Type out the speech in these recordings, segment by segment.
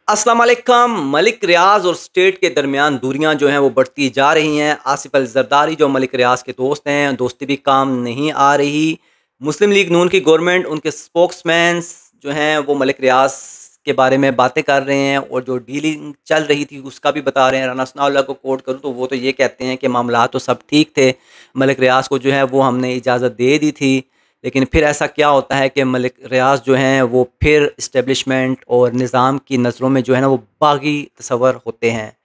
अस्सलाम वालेकुम। मलिक रियाज़ और स्टेट के दरमियान दूरियां जो हैं वो बढ़ती जा रही हैं। आसिफ अल ज़रदारी जो मलिक रियाज़ के दोस्त हैं, दोस्ती भी काम नहीं आ रही। मुस्लिम लीग नून की गवर्नमेंट, उनके स्पोक्समैन जो हैं वो मलिक रियाज़ के बारे में बातें कर रहे हैं और जो डीलिंग चल रही थी उसका भी बता रहे हैं। राना सनाउल्लाह को कोट करूँ तो वो तो ये कहते हैं कि मामला तो सब ठीक थे, मलिक रियाज़ को जो है वो हमने इजाज़त दे दी थी। लेकिन फिर ऐसा क्या होता है कि मलिक रियाज़ जो हैं वो फिर इस्टेब्लिशमेंट और निज़ाम की नज़रों में जो है ना वो बागी तस्वर होते हैं।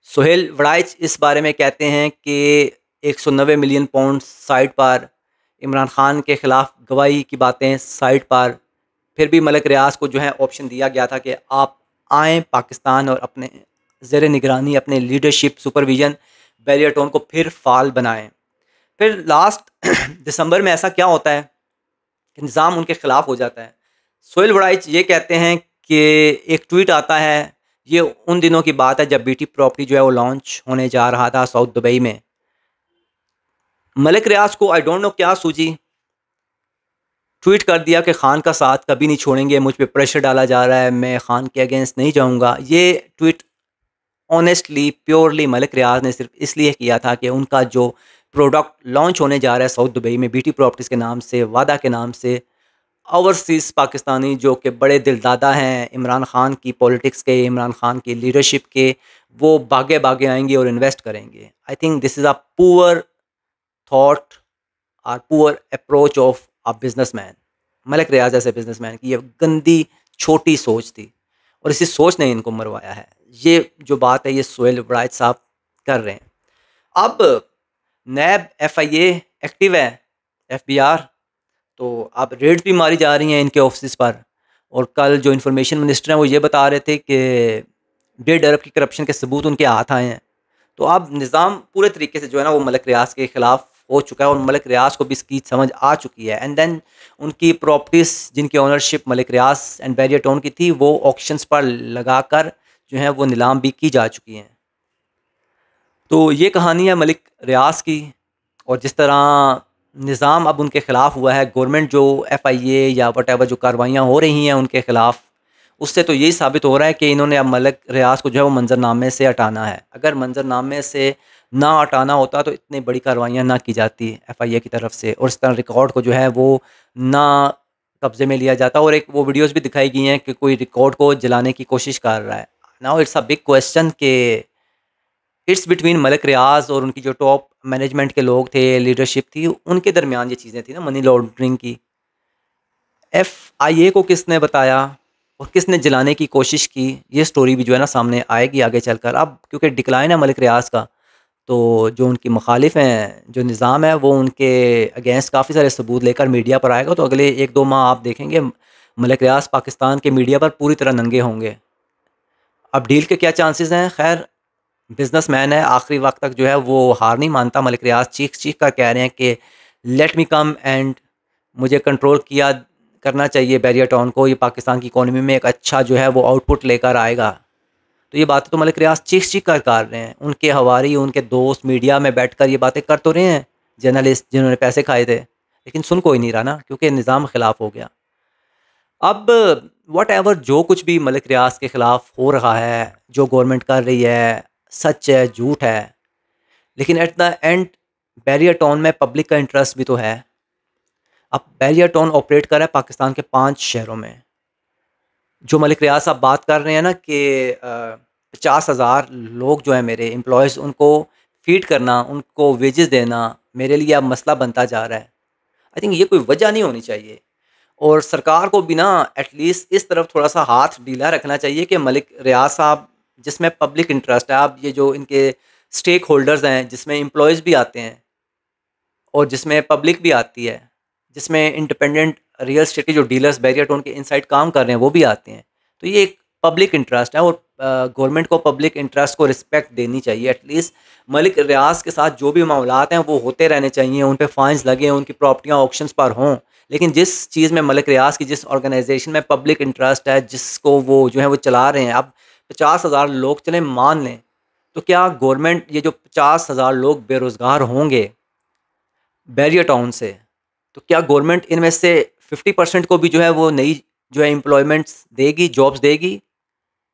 सोहेल वड़ाइच इस बारे में कहते हैं कि 190 मिलियन पाउंड साइड पर, इमरान खान के ख़िलाफ़ गवाही की बातें साइड पर, फिर भी मलिक रियाज़ को जो है ऑप्शन दिया गया था कि आप आएँ पाकिस्तान और अपने ज़ेर निगरानी अपने लीडरशिप सुपरविज़न बैरियर टोन को फिर फ़ाल बनाएँ। फिर लास्ट दिसंबर में ऐसा क्या होता है कि निज़ाम उनके ख़िलाफ़ हो जाता है। सोहेल वड़ाइच ये कहते हैं कि एक ट्वीट आता है, ये उन दिनों की बात है जब बीटी प्रॉपर्टी जो है वो लॉन्च होने जा रहा था साउथ दुबई में। मलिक रियाज़ को आई डोंट नो क्या सूझी, ट्वीट कर दिया कि खान का साथ कभी नहीं छोड़ेंगे, मुझ पे प्रेशर डाला जा रहा है, मैं खान के अगेंस्ट नहीं जाऊँगा। ये ट्वीट ऑनेस्टली प्योरली मलिक रियाज़ ने सिर्फ इसलिए किया था कि उनका जो प्रोडक्ट लॉन्च होने जा रहा है साउथ दुबई में बीटी प्रॉपर्टीज़ के नाम से, वादा के नाम से, ओवरसीज़ पाकिस्तानी जो कि बड़े दिलदादा हैं इमरान खान की पॉलिटिक्स के, इमरान खान की लीडरशिप के, वो भागे-भागे आएँगे और इन्वेस्ट करेंगे। I think this is a poor thought और poor approach of a businessman. Malik Riaz ऐसे बिज़नेसमैन की ये गंदी छोटी सोच थी और इसी सोच ने इनको मरवाया है। ये जो बात है ये सोहेल वड़ाइच साहब कर रहे हैं। अब नैब एफआईए एक्टिव है, एफबीआर, तो अब रेड्स भी मारी जा रही हैं इनके ऑफिस पर। और कल जो इन्फॉर्मेशन मिनिस्टर हैं वो ये बता रहे थे कि 1.5 अरब की करप्शन के सबूत उनके हाथ आए हैं। तो अब निज़ाम पूरे तरीके से जो है ना वो मलिक रियाज़ के ख़िलाफ़ हो चुका है और मलिक रियाज़ को भी इसकी समझ आ चुकी है। एंड देन उनकी प्रॉपर्टीज़ जिनकी ओनरशिप मलिक रियाज़ एंड बैरियर टाउन की थी वो ऑक्शंस पर लगाकर जो है वो नीलाम भी की जा चुकी हैं। तो ये कहानी है मलिक रियाज़ की। और जिस तरह निज़ाम अब उनके ख़िलाफ़ हुआ है, गवर्नमेंट जो एफआईए या व्हाटएवर जो कार्रवाइयाँ हो रही हैं उनके ख़िलाफ़, उससे तो यही साबित हो रहा है कि इन्होंने अब मलिक रियाज़ को जो है वो मंज़रनामे से हटाना है। अगर मंज़रनामे से ना हटाना होता तो इतनी बड़ी कार्रवाइयाँ ना की जाती एफआईए की तरफ से और इस तरह रिकॉर्ड को जो है वो ना कब्ज़े में लिया जाता। और एक वो वीडियोज़ भी दिखाई गई हैं कि कोई रिकॉर्ड को जलाने की कोशिश कर रहा है। Now it's a big question के इट्स बिटवीन मलिक रियाज़ और उनकी जो टॉप मैनेजमेंट के लोग थे, लीडरशिप थी, उनके दरमियान ये चीज़ें थी ना मनी लॉन्ड्रिंग की। एफआईए को किसने बताया और किसने जलाने की कोशिश की, ये स्टोरी भी जो है ना सामने आएगी आगे चलकर। अब क्योंकि डिक्लाइन है मलिक रियाज़ का, तो जो उनकी मुखालिफ हैं, जो निज़ाम है वो उनके अगेंस्ट काफ़ी सारे सबूत लेकर मीडिया पर आएगा। तो अगले 1-2 माह आप देखेंगे मलिक रियाज़ पाकिस्तान के मीडिया पर पूरी तरह नंगे होंगे। अब डील के क्या चांसेस हैं? खैर, बिज़नेसमैन है, आखिरी वक़्त तक जो है वो हार नहीं मानता। मलिक रियाज़ चीख-चीख कर कह रहे हैं कि लेट मी कम एंड मुझे कंट्रोल किया करना चाहिए बैरियर टाउन को, ये पाकिस्तान की इकॉनमी में एक अच्छा जो है वो आउटपुट लेकर आएगा। तो ये बातें तो मलिक रियाज़ चीख-चीख कर रहे हैं। उनके हवारी, उनके दोस्त मीडिया में बैठकर ये बातें कर तो रहे हैं, जर्नलिस्ट जिन्होंने पैसे खाए थे, लेकिन सुन कोई नहीं रहा ना क्योंकि निज़ाम खिलाफ़ हो गया। अब व्हाटएवर जो कुछ भी मलिक रियाज़ के ख़िलाफ़ हो रहा है, जो गवर्नमेंट कर रही है, सच है, झूठ है, लेकिन at the end Bahria town में पब्लिक का इंटरेस्ट भी तो है। अब बैरियर टाउन ऑपरेट कर रहा है पाकिस्तान के 5 शहरों में। जो मलिक रियाज़ साहब बात कर रहे हैं ना कि 50,000 लोग जो हैं मेरे एम्प्लॉइज़ उनको फ़ीड करना, उनको वेजेस देना मेरे लिए अब मसला बनता जा रहा है। आई थिंक ये कोई वजह नहीं होनी चाहिए। और सरकार को भी ना एटलीस्ट इस तरफ थोड़ा-सा हाथ ढीला रखना चाहिए कि मलिक रियाज़ साहब जिसमें पब्लिक इंटरेस्ट है, अब ये जो इनके स्टेक होल्डर्स हैं, जिसमें एम्प्लॉइज़ भी आते हैं और जिसमें पब्लिक भी आती है, जिसमें इंडिपेंडेंट रियल एस्टेट के जो डीलर्स बैरियर टाउन के इनसाइड काम कर रहे हैं, वो भी आते हैं। तो ये एक पब्लिक इंटरेस्ट है और गवर्नमेंट को पब्लिक इंटरेस्ट को रिस्पेक्ट देनी चाहिए। एटलीस्ट मलिक रियाज़ के साथ जो भी मामलात हैं, वो होते रहने चाहिए, उन पे फाइन्स लगें, उनकी प्रॉपर्टियाँ ऑक्शंस पर हों। लेकिन जिस चीज़ में मलिक रियाज़ की जिस ऑर्गेनाइज़ेशन में पब्लिक इंटरेस्ट है, जिसको वो जो है वो चला रहे हैं, अब 50,000 लोग चलें मान लें, तो क्या गवर्नमेंट ये जो 50,000 लोग बेरोज़गार होंगे बैरियर टाउन से, तो क्या गवर्नमेंट इनमें से 50% को भी जो है वो नई जो है एम्प्लॉयमेंट्स देगी, जॉब्स देगी?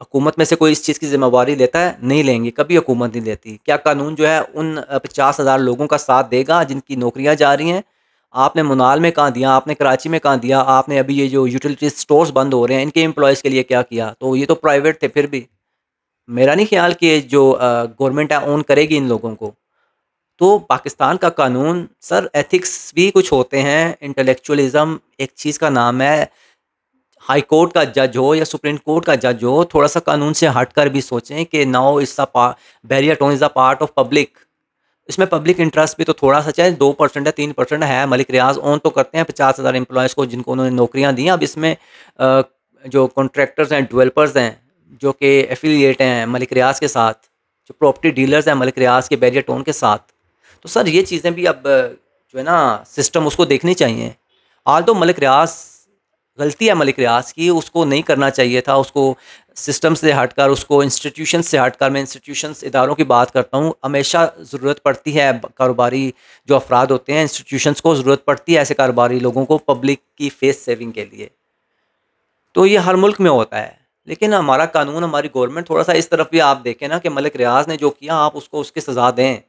हुकूमत में से कोई इस चीज़ की ज़िम्मेवारी लेता है? नहीं लेंगे, कभी हुकूमत नहीं लेती। क्या कानून जो है उन 50,000 लोगों का साथ देगा जिनकी नौकरियाँ जा रही हैं? आपने मुनाल में कहाँ दिया, आपने कराची में कहाँ दिया, आपने अभी ये जो यूटिलिटी स्टोर्स बंद हो रहे हैं, इनके एम्प्लॉइज़ के लिए क्या किया? तो ये तो प्राइवेट थे फिर भी। मेरा नहीं ख़्याल कि ये जो गवर्नमेंट है ओन करेगी इन लोगों को। तो पाकिस्तान का कानून सर एथिक्स भी कुछ होते हैं, इंटेलेक्चुअलिज़्म एक चीज़ का नाम है। हाई कोर्ट का जज हो या सुप्रीम कोर्ट का जज हो, थोड़ा-सा कानून से हटकर भी सोचें कि now it's a barrier tone is a part of public. इसमें पब्लिक इंटरेस्ट भी तो थोड़ा-सा चाहे 2% है, 3% है। मलिक रियाज़ ओन तो करते हैं 50,000 एम्प्लॉइज़ को जिनको उन्होंने नौकरियाँ दी हैं। अब इसमें जो कॉन्ट्रैक्टर्स हैं, डेवलपर्स हैं, जो कि एफ़िलिएट हैं मलिक रियाज़ के साथ, जो प्रॉपर्टी डीलर्स हैं मलिक रियाज़ के बैरियर टोन के साथ। तो सर ये चीज़ें भी अब जो है ना सिस्टम उसको देखनी चाहिए। ऑल्दो मलिक रियाज़ गलती है मलिक रियाज़ की, उसको नहीं करना चाहिए था, उसको सिस्टम से हटकर, उसको इंस्टीट्यूशन से हटकर, मैं इंस्टीट्यूशंस इदारों की बात करता हूँ, हमेशा ज़रूरत पड़ती है कारोबारी जो अफ़राद होते हैं, इंस्टीट्यूशंस को ज़रूरत पड़ती है ऐसे कारोबारी लोगों को पब्लिक की फेस सेविंग के लिए। तो ये हर मुल्क में होता है। लेकिन हमारा कानून, हमारी गवर्नमेंट थोड़ा-सा इस तरफ भी आप देखें ना कि मलिक रियाज़ ने जो किया आप उसको उसकी सज़ा दें।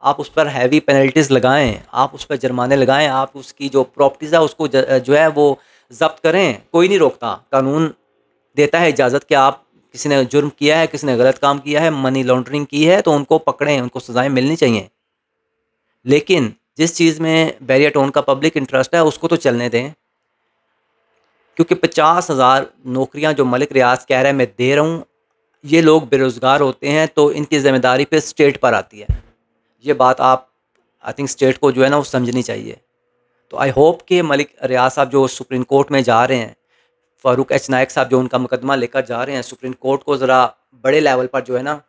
आप उस पर हेवी पेनल्टीज़ लगाएँ, आप उस पे जुर्माने लगाएँ, आप उसकी जो प्रॉपर्टीज़ है उसको जो है वो ज़ब्त करें। कोई नहीं रोकता। कानून देता है इजाज़त कि आप किसी ने जुर्म किया है, किसी ने गलत काम किया है, मनी लॉन्ड्रिंग की है तो उनको पकड़ें, उनको सज़ाएँ मिलनी चाहिए। लेकिन जिस चीज़ में बैरियर टोन का पब्लिक इंटरेस्ट है उसको तो चलने दें। क्योंकि 50,000 नौकरियाँ जो मलिक रियाज़ कह रहा है मैं दे रहा हूँ, ये लोग बेरोज़गार होते हैं तो इनकी ज़िम्मेदारी फिर स्टेट पर आती है। ये बात आप आई थिंक स्टेट को जो है ना वो समझनी चाहिए। तो आई होप कि मलिक रियाज़ साहब जो सुप्रीम कोर्ट में जा रहे हैं, फ़ारूक एच नायक साहब जो उनका मुकदमा लेकर जा रहे हैं सुप्रीम कोर्ट को ज़रा बड़े लेवल पर जो है ना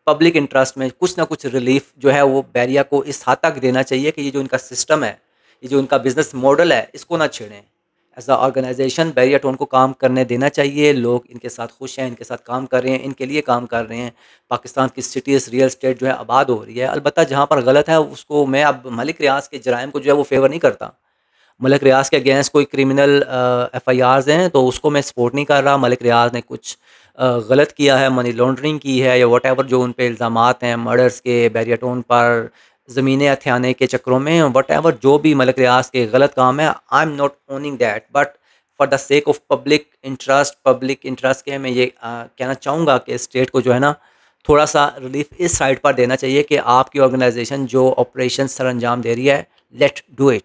पब्लिक इंटरेस्ट में कुछ ना कुछ रिलीफ़ जो है वो बैरिया को इस हद तक देना चाहिए कि ये जो इनका सिस्टम है, ये जो इनका बिज़नेस मॉडल है, इसको ना छेड़ें। एज़ अ ऑर्गेनाइज़ेशन बैरिया टोन को काम करने देना चाहिए। लोग इनके साथ खुश हैं, इनके साथ काम कर रहे हैं, इनके लिए काम कर रहे हैं। पाकिस्तान की सिटीज़, रियल एस्टेट जो है आबाद हो रही है। अलबत्ता जहाँ पर गलत है उसको मैं अब मलिक रियाज़ के जराइम को जो है वो फ़ेवर नहीं करता। मलिक रियाज़ के अगेंस्ट कोई क्रिमिनल एफआईआर्स हैं तो उसको मैं सपोर्ट नहीं कर रहा। मलिक रियाज़ ने कुछ गलत किया है, मनी लॉन्ड्रिंग की है या व्हाटएवर जो उन पे इल्ज़ामात हैं मर्डर्स के, बैरिया टोन पर ज़मीनें हथियाने के चक्करों में व्हाटएवर जो भी मलिक रियाज़ के गलत काम है, I am not owning that but for the sake of public interest के मैं ये कहना चाहूँगा कि स्टेट को जो है ना थोड़ा-सा रिलीफ़ इस साइड पर देना चाहिए कि आपकी ऑर्गेनाइज़ेशन जो ऑपरेशन सर अंजाम दे रही है, लेट डू इट।